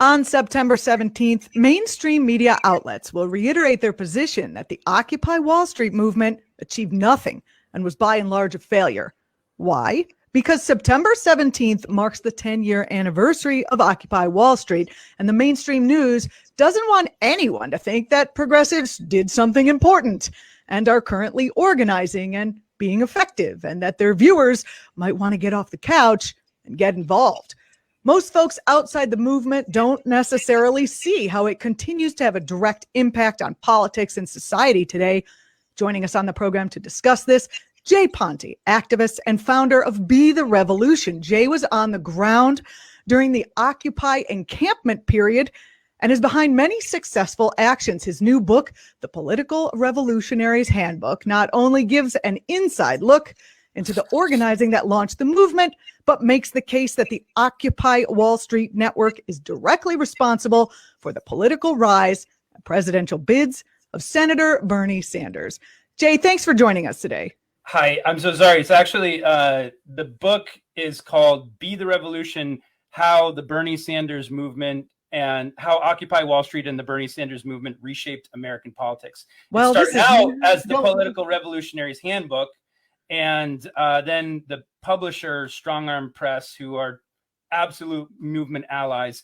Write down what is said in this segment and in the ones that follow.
On September 17th, mainstream media outlets will reiterate their position that the Occupy Wall Street movement achieved nothing and was by and large a failure. Why? Because September 17th marks the 10-year anniversary of Occupy Wall Street, and the mainstream news doesn't want anyone to think that progressives did something important and are currently organizing and being effective, and that their viewers might want to get off the couch and get involved. Most folks outside the movement don't necessarily see how it continues to have a direct impact on politics and society today. Joining us on the program to discuss this, Jay Ponti, activist and founder of Be the Revolution. Jay was on the ground during the Occupy encampment period and is behind many successful actions. His new book, The Political Revolutionary's Handbook, not only gives an inside look into the organizing that launched the movement, but makes the case that the Occupy Wall Street network is directly responsible for the political rise and presidential bids of Senator Bernie Sanders. Jay, thanks for joining us today. Hi, I'm so sorry. It's actually, the book is called Be the Revolution, How the Bernie Sanders Movement and How Occupy Wall Street and the Bernie Sanders Movement Reshaped American Politics. Well, it started out as the Political Revolutionary's Handbook, and then the publisher, Strong Arm Press, who are absolute movement allies,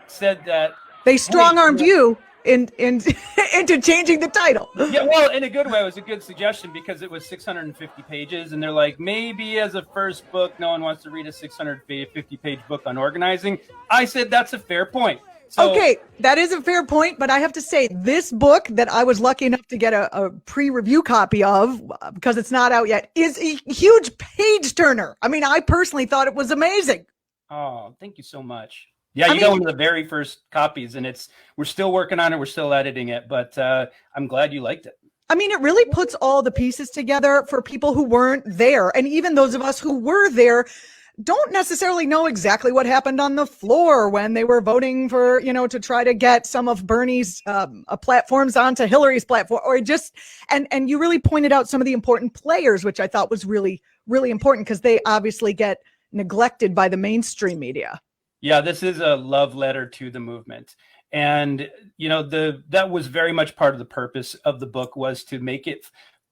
said that they strong-armed you into changing the title. Yeah, well, in a good way. It was a good suggestion because it was 650 pages, and they're like, maybe as a first book, no one wants to read a 650-page book on organizing. I said that's a fair point. So, okay, that is a fair point, but I have to say this book that I was lucky enough to get a pre-review copy of, because it's not out yet, is a huge page turner. I mean, I personally thought it was amazing. Oh, thank you so much. Yeah, you got one of the very first copies, and we're still working on it. We're still editing it, but I'm glad you liked it. I mean, it really puts all the pieces together for people who weren't there. And even those of us who were there don't necessarily know exactly what happened on the floor when they were voting for, to try to get some of Bernie's platforms onto Hillary's platform, or just, and you really pointed out some of the important players, which I thought was really, really important because they obviously get neglected by the mainstream media. Yeah, this is a love letter to the movement. And, that was very much part of the purpose of the book, was to make it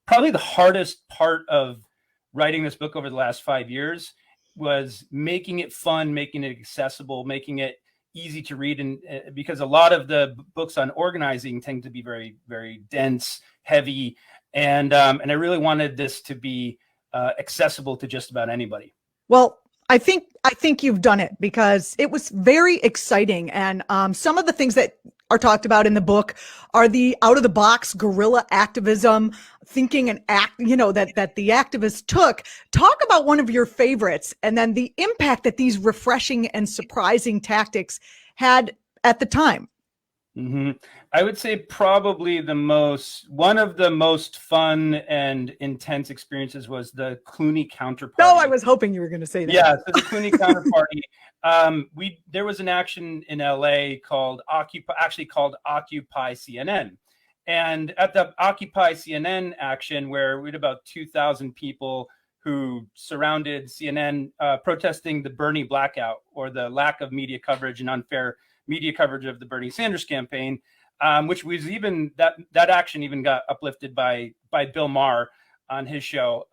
probably the hardest part of writing this book over the last 5 years was making it fun, making it accessible, making it easy to read. And because a lot of the books on organizing tend to be very, very dense, heavy. And I really wanted this to be accessible to just about anybody. Well, I think you've done it because it was very exciting. And some of the things that are talked about in the book are the out of the box guerrilla activism, thinking and act, that the activists took. Talk about one of your favorites and then the impact that these refreshing and surprising tactics had at the time. Mm-hmm. I would say probably one of the most fun and intense experiences was the Clooney counterparty. No, I was hoping you were going to say that. Yeah, so the Clooney counterparty. There was an action in LA called Occupy CNN. And at the Occupy CNN action, where we had about 2,000 people who surrounded CNN protesting the Bernie blackout, or the lack of media coverage and unfair media coverage of the Bernie Sanders campaign, which was even that action even got uplifted by Bill Maher on his show.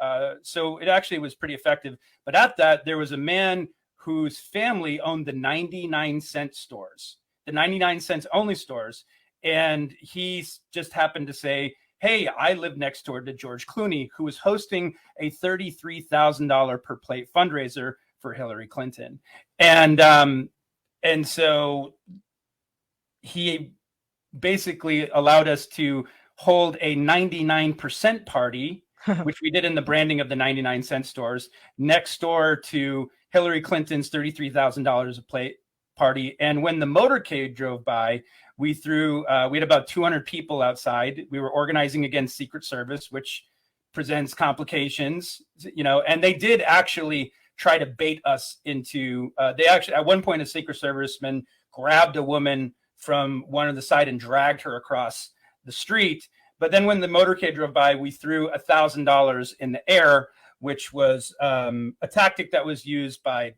So it actually was pretty effective. But at that, there was a man whose family owned the 99-cent stores, the 99 cents only stores. And he just happened to say, hey, I live next door to George Clooney, who was hosting a $33,000 per plate fundraiser for Hillary Clinton. And so he basically allowed us to hold a 99% party, which we did in the branding of the 99-cent stores, next door to Hillary Clinton's $33,000 a plate party. And when the motorcade drove by, we had about 200 people outside. We were organizing against Secret Service, which presents complications, and they did actually try to bait us into, at one point, a Secret Serviceman grabbed a woman from one of the side and dragged her across the street. But then when the motorcade drove by, we threw $1,000 in the air, which was a tactic that was used by,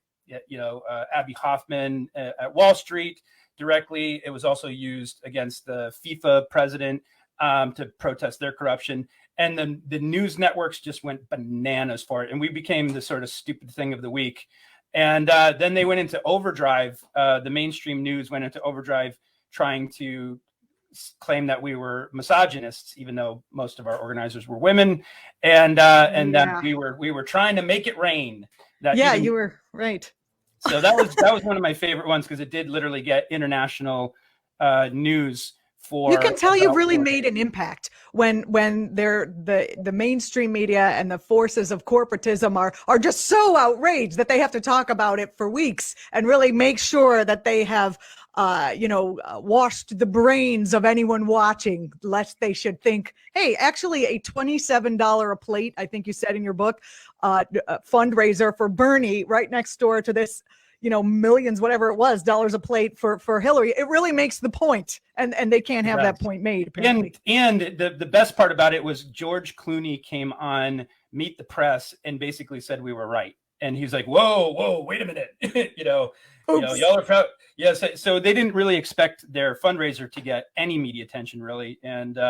Abby Hoffman at Wall Street directly. It was also used against the FIFA president to protest their corruption. And then the news networks just went bananas for it. And we became the sort of stupid thing of the week. And then they went into overdrive. The mainstream news went into overdrive trying to claim that we were misogynists, even though most of our organizers were women. And that we were trying to make it rain. You were right. So that was one of my favorite ones because it did literally get international news. You can tell you've really made an impact when the mainstream media and the forces of corporatism are just so outraged that they have to talk about it for weeks and really make sure that they have washed the brains of anyone watching, lest they should think, hey, actually a $27 a plate, I think you said in your book, fundraiser for Bernie right next door to this, millions, whatever it was, dollars a plate for Hillary. It really makes the point, and they can't have that point made, apparently. And the best part about it was George Clooney came on Meet the Press and basically said we were right. And he's like, whoa, wait a minute. Y'all are proud. Yes. So they didn't really expect their fundraiser to get any media attention, really. And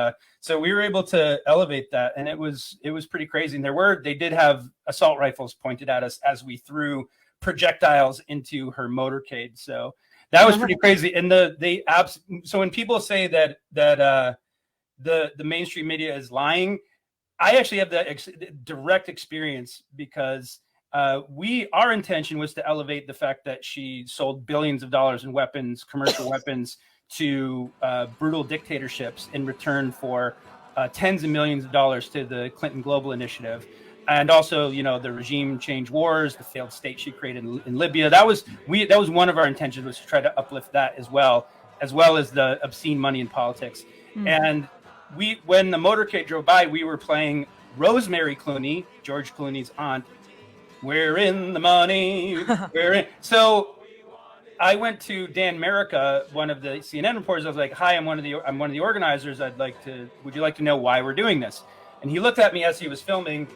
so we were able to elevate that. And it was pretty crazy. And they did have assault rifles pointed at us as we threw projectiles into her motorcade. So that was pretty crazy. And so when people say that the mainstream media is lying, I actually have the direct experience because our intention was to elevate the fact that she sold billions of dollars in weapons, commercial weapons, to brutal dictatorships in return for tens of millions of dollars to the Clinton Global Initiative. And also, the regime change wars, the failed state she created in Libya. That was one of our intentions, was to try to uplift that as well as the obscene money in politics. And when the motorcade drove by, we were playing Rosemary Clooney, George Clooney's aunt. We're in the money. So I went to Dan Merica, one of the CNN reporters. I was like, "Hi, I'm one of the organizers. Would you like to know why we're doing this?" And he looked at me as he was filming,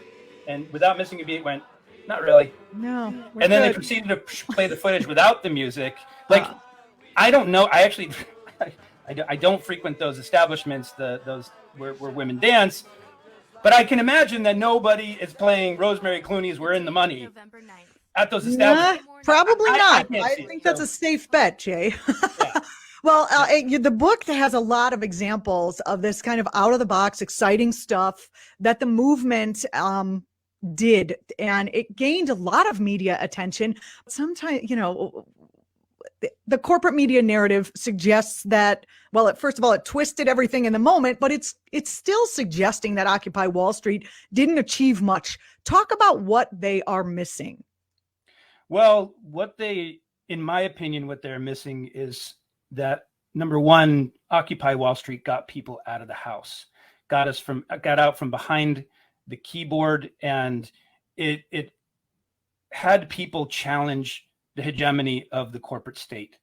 and without missing a beat, went, "Not really." No. And then they proceeded to play the footage without the music. I don't know. I actually, I don't frequent those establishments, those where women dance. But I can imagine that nobody is playing Rosemary Clooney's "We're in the Money" at those establishments. Probably not. I think that's a safe bet, Jay. Yeah. Well, the book has a lot of examples of this kind of out-of-the-box, exciting stuff that the movement did, and it gained a lot of media attention. Sometimes, the corporate media narrative suggests that, well, first of all, it twisted everything in the moment, but it's still suggesting that Occupy Wall Street didn't achieve much. Talk about what they are missing. Well, in my opinion, what they're missing is that, number one, Occupy Wall Street got people out of the house, got out from behind the keyboard, and it had people challenge the hegemony of the corporate state.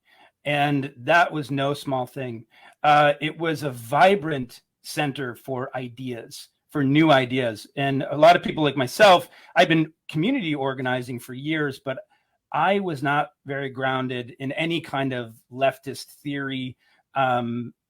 And that was no small thing. It was a vibrant center for ideas, for new ideas. And a lot of people like myself, I've been community organizing for years, but I was not very grounded in any kind of leftist theory. So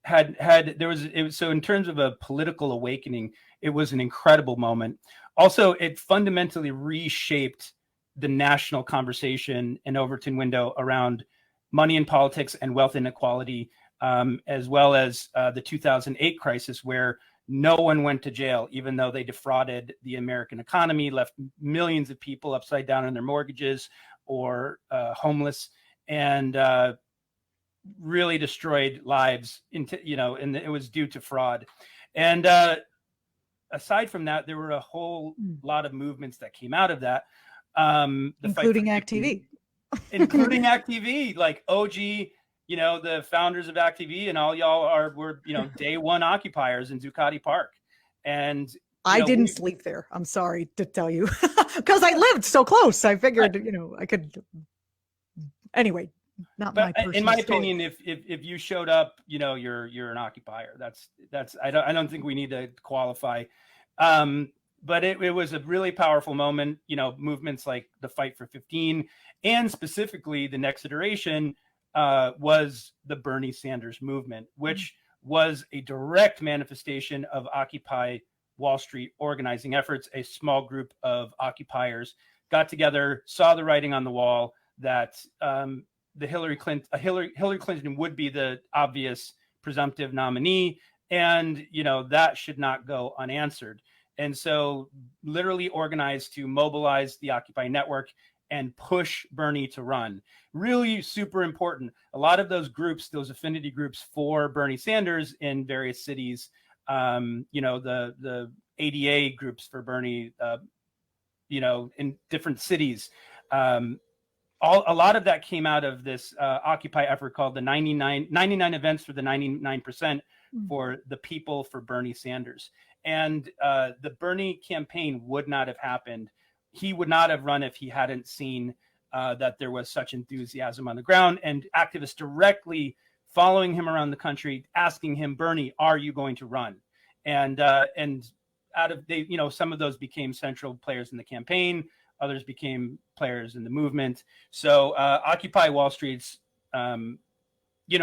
in terms of a political awakening, it was an incredible moment. Also, it fundamentally reshaped the national conversation in Overton window around money in politics and wealth inequality, as well as the 2008 crisis, where no one went to jail, even though they defrauded the American economy, left millions of people upside down on their mortgages or homeless, and really destroyed lives. And it was due to fraud. And aside from that, there were a whole lot of movements that came out of that. Including act.tv. Including act.tv, like OG, the founders of act.tv, and all y'all were day one occupiers in Zuccotti Park. And I didn't sleep there. I'm sorry to tell you, because I lived so close. I figured, I could. Anyway, not my personal in my story. opinion, if you showed up, you're an occupier. That's I don't think we need to qualify. But it was a really powerful moment. Movements like the Fight for 15, and specifically the next iteration, was the Bernie Sanders movement, which was a direct manifestation of Occupy Wall Street organizing efforts. A small group of occupiers got together, saw the writing on the wall that Hillary Clinton would be the obvious presumptive nominee, and that should not go unanswered. And so literally organized to mobilize the Occupy network and push Bernie to run. Really super important. A lot of those groups, those affinity groups for Bernie Sanders in various cities, the ADA groups for Bernie, in different cities, a lot of that came out of this Occupy effort called the 99 events for the 99% for the people for Bernie Sanders. And the Bernie campaign would not have happened. He would not have run if he hadn't seen that there was such enthusiasm on the ground, and activists directly following him around the country, asking him, Bernie, are you going to run? And out of some of those became central players in the campaign. Others became players in the movement. So Occupy Wall Street's,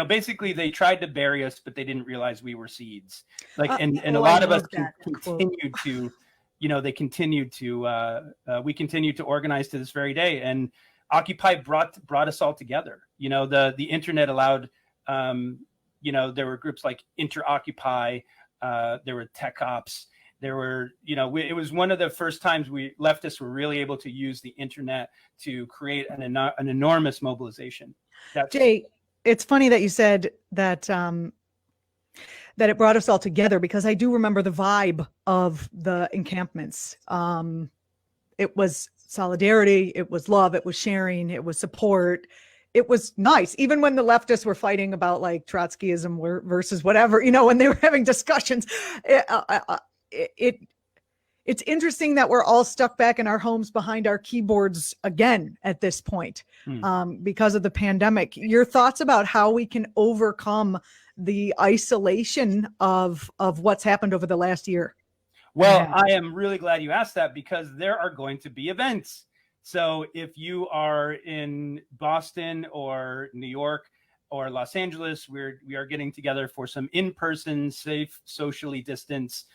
basically they tried to bury us, but they didn't realize we were seeds. And a lot of us continued to, we continued to organize to this very day. And Occupy brought us all together. The internet allowed, there were groups like Inter-Occupy, there were tech ops. There were, it was one of the first times leftists were really able to use the internet to create an enormous mobilization. Jay, it's funny that you said that that it brought us all together, because I do remember the vibe of the encampments. It was solidarity, it was love, it was sharing, it was support. It was nice, even when the leftists were fighting about like Trotskyism versus whatever, when they were having discussions. It's interesting that we're all stuck back in our homes behind our keyboards again at this point, because of the pandemic. Your thoughts about how we can overcome the isolation of what's happened over the last year? Well, I am really glad you asked that, because there are going to be events. So if you are in Boston or New York or Los Angeles, we are getting together for some in-person, safe, socially distanced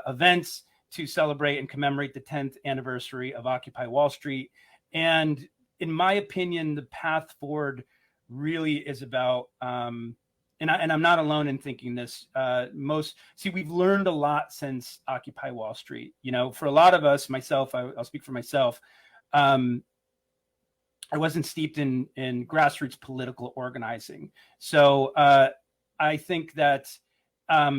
events to celebrate and commemorate the 10th anniversary of Occupy Wall Street. And in my opinion, the path forward really is about, and I'm not alone in thinking this, we've learned a lot since Occupy Wall Street. For a lot of us, myself, I'll speak for myself, I wasn't steeped in grassroots political organizing. So I think that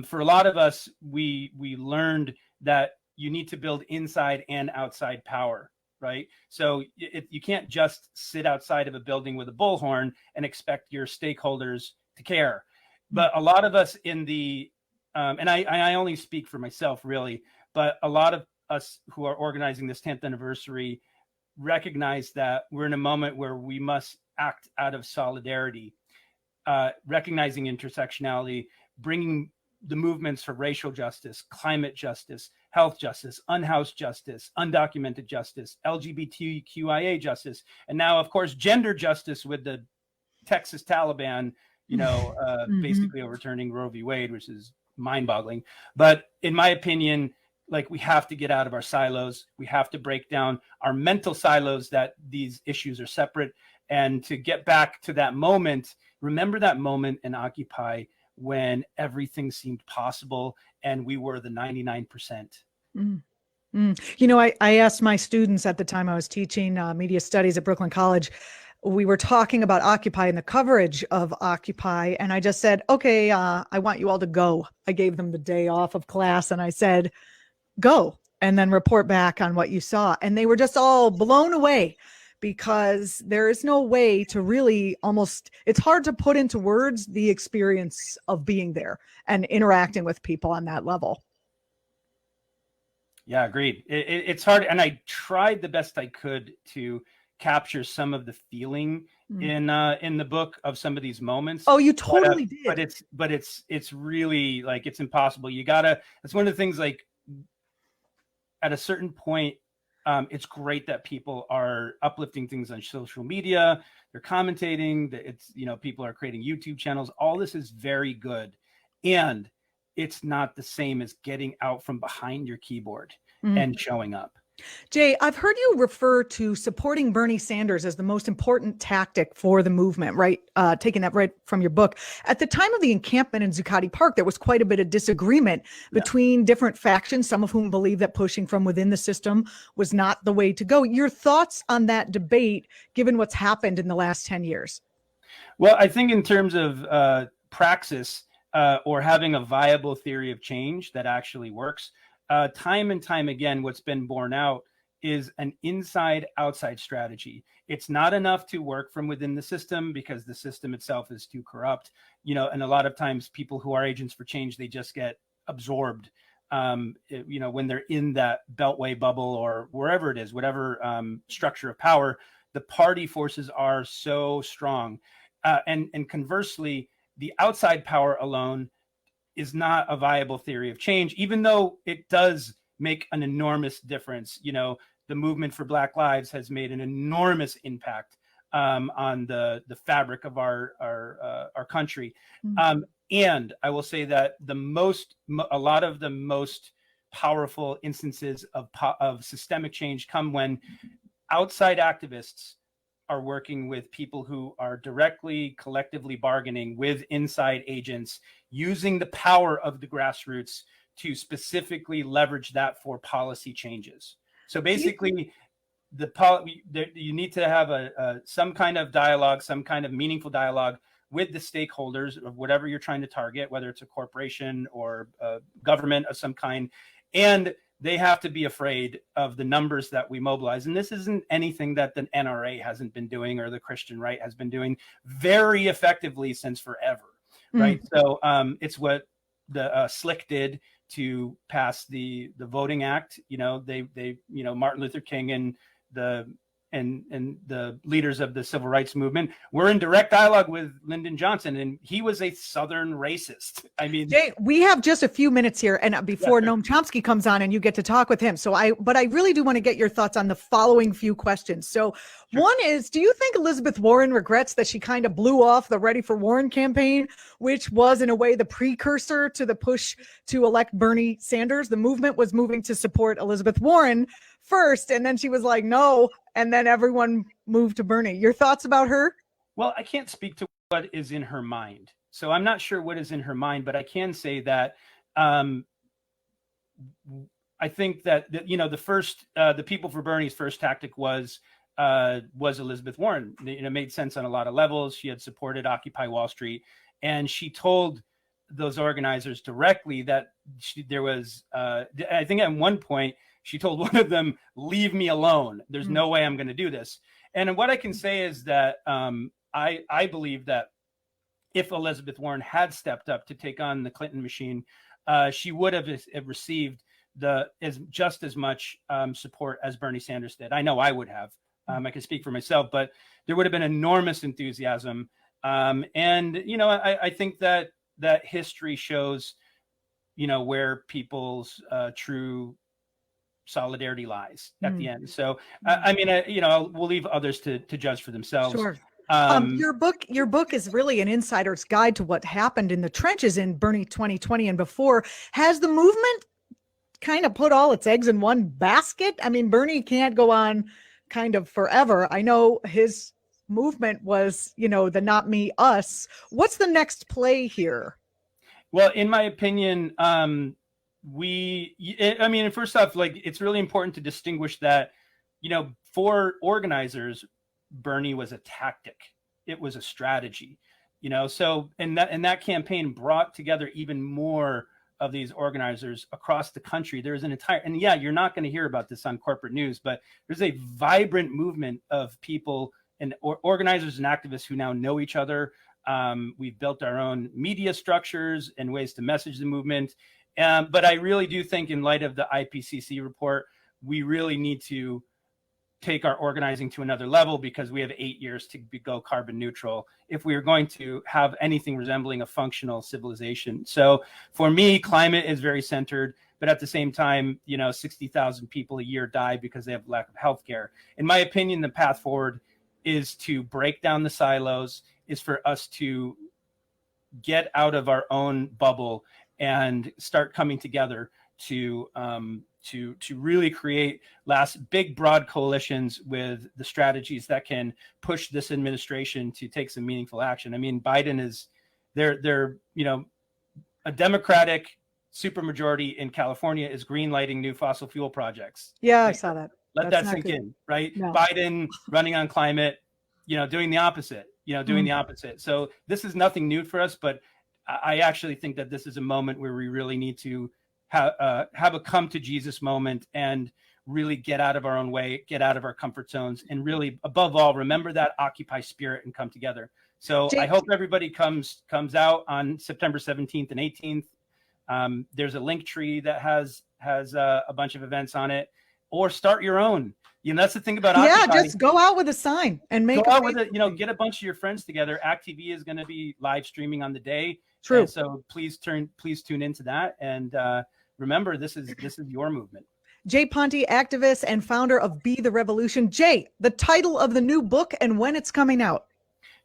for a lot of us, we learned that you need to build inside and outside power, right? So you can't just sit outside of a building with a bullhorn and expect your stakeholders to care. But a lot of us in the, and I only speak for myself really, but a lot of us who are organizing this 10th anniversary recognize that we're in a moment where we must act out of solidarity, recognizing intersectionality, bringing the movements for racial justice, climate justice, health justice, unhoused justice, undocumented justice, LGBTQIA justice, and now, of course, gender justice with the Texas Taliban, basically overturning Roe v. Wade, which is mind-boggling. But in my opinion, we have to get out of our silos. We have to break down our mental silos that these issues are separate, and to get back to that moment. Remember that moment in Occupy when everything seemed possible and we were the 99%. I asked my students at the time I was teaching media studies at Brooklyn College. We were talking about Occupy and the coverage of Occupy. And I just said, okay, I want you all to go. I gave them the day off of class and I said, go and then report back on what you saw. And they were just all blown away, because there is no way to really it's hard to put into words the experience of being there and interacting with people on that level. Yeah, agreed. It's hard. And I tried the best I could to capture some of the feeling in the book of some of these moments. Oh, you totally did. But it's really it's impossible. It's one of the things, at a certain point, It's great that people are uplifting things on social media. They're commentating that it's, people are creating YouTube channels. All this is very good. And it's not the same as getting out from behind your keyboard and showing up. Jay, I've heard you refer to supporting Bernie Sanders as the most important tactic for the movement, right? Taking that right from your book. At the time of the encampment in Zuccotti Park, there was quite a bit of disagreement between different factions, some of whom believe that pushing from within the system was not the way to go. Your thoughts on that debate, given what's happened in the last 10 years? Well, I think in terms of praxis or having a viable theory of change that actually works, time and time again, what's been borne out is an inside-outside strategy. It's not enough to work from within the system because the system itself is too corrupt. And a lot of times people who are agents for change, they just get absorbed, when they're in that beltway bubble or wherever it is, whatever structure of power, the party forces are so strong. And conversely, the outside power alone is not a viable theory of change, even though it does make an enormous difference. The movement for Black Lives has made an enormous impact on the fabric of our country. And I will say that a lot of the most powerful instances of systemic change come when outside activists are working with people who are directly, collectively bargaining with inside agents, using the power of the grassroots to specifically leverage that for policy changes. So basically, you need to have some kind of dialogue, some kind of meaningful dialogue with the stakeholders of whatever you're trying to target, whether it's a corporation or a government of some kind. And they have to be afraid of the numbers that we mobilize. And this isn't anything that the NRA hasn't been doing or the Christian right has been doing very effectively since forever, right? So it's what the Slick did to pass the Voting Act. They Martin Luther King and the leaders of the civil rights movement were in direct dialogue with Lyndon Johnson, and he was a Southern racist. I mean, Jay, we have just a few minutes here, and before Noam Chomsky comes on, and you get to talk with him. But I really do want to get your thoughts on the following few questions. So, one is, do you think Elizabeth Warren regrets that she kind of blew off the Ready for Warren campaign, which was in a way the precursor to the push to elect Bernie Sanders? The movement was moving to support Elizabeth Warren first, and then she was like, no, and then everyone moved to Bernie. Your thoughts about her? Well, I can't speak to what is in her mind, so I'm not sure what is in her mind, but I can say that I think that the People for Bernie's first tactic was Elizabeth Warren. It made sense on a lot of levels. She had supported Occupy Wall Street, and she told those organizers directly that there was I think at one point she told one of them, leave me alone. There's no way I'm going to do this. And what I can say is that I believe that if Elizabeth Warren had stepped up to take on the Clinton machine, she would have received just as much support as Bernie Sanders did. I know I would have. I can speak for myself, but there would have been enormous enthusiasm. I think that history shows, where people's true solidarity lies at the end. So, we'll leave others to judge for themselves. Sure. Your book is really an insider's guide to what happened in the trenches in Bernie 2020 and before. Has the movement kind of put all its eggs in one basket? I mean, Bernie can't go on kind of forever. I know his movement was, the not me, us. What's the next play here? Well, in my opinion, first off, it's really important to distinguish that, for organizers, Bernie was a tactic. It was a strategy, so, and that campaign brought together even more of these organizers across the country. There's an entire, and you're not going to hear about this on corporate news, but there's a vibrant movement of people and organizers and activists who now know each other. We've built our own media structures and ways to message the movement. But I really do think, in light of the IPCC report, we really need to take our organizing to another level, because we have 8 years to go carbon neutral if we are going to have anything resembling a functional civilization. So for me, climate is very centered, but at the same time, 60,000 people a year die because they have lack of healthcare. In my opinion, the path forward is to break down the silos, is for us to get out of our own bubble and start coming together to really create big, broad coalitions with the strategies that can push this administration to take some meaningful action. I mean, Biden is they're a Democratic supermajority in California is greenlighting new fossil fuel projects. Yeah, I saw that. Let that sink in, right? No. Biden running on climate, doing the opposite, the opposite. So this is nothing new for us, but I actually think that this is a moment where we really need to have a come to Jesus moment and really get out of our own way, get out of our comfort zones, and really, above all, remember that Occupy spirit and come together. So I hope everybody comes out on September 17th and 18th. There's a link tree that has a bunch of events on it, or start your own. That's the thing about Occupy. Yeah, just go out with a sign and make go out with it. Get a bunch of your friends together. Act.tv is going to be live streaming on the day. True. And so please tune into that, and remember, this is your movement. Jay Ponti, activist and founder of Be the Revolution. Jay, the title of the new book and when it's coming out.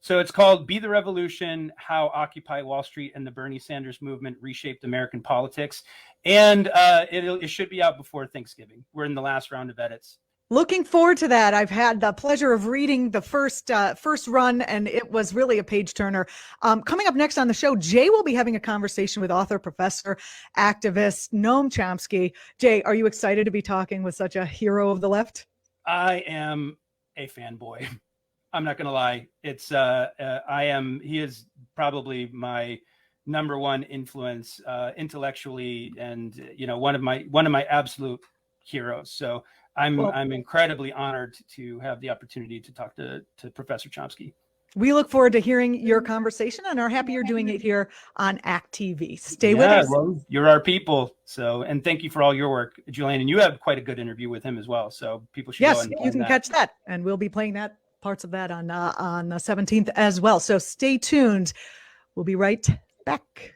So it's called Be the Revolution: How Occupy Wall Street and the Bernie Sanders Movement Reshaped American Politics. And it should be out before Thanksgiving. We're in the last round of edits. Looking forward to that. I've had the pleasure of reading the first run, and it was really a page turner. Coming up next on the show, Jay will be having a conversation with author, professor, activist Noam Chomsky. Jay, are you excited to be talking with such a hero of the left? I am a fanboy. I'm not going to lie. He is probably my number one influence intellectually, and one of my absolute heroes. So I'm incredibly honored to have the opportunity to talk to Professor Chomsky. We look forward to hearing your conversation and are happy you're doing it here on ACT.tv. Stay with us. Well, you're our people. So, and thank you for all your work, Julianna. And you have quite a good interview with him as well. So people should go and you can catch that. And we'll be playing parts of that on the 17th as well. So stay tuned. We'll be right back.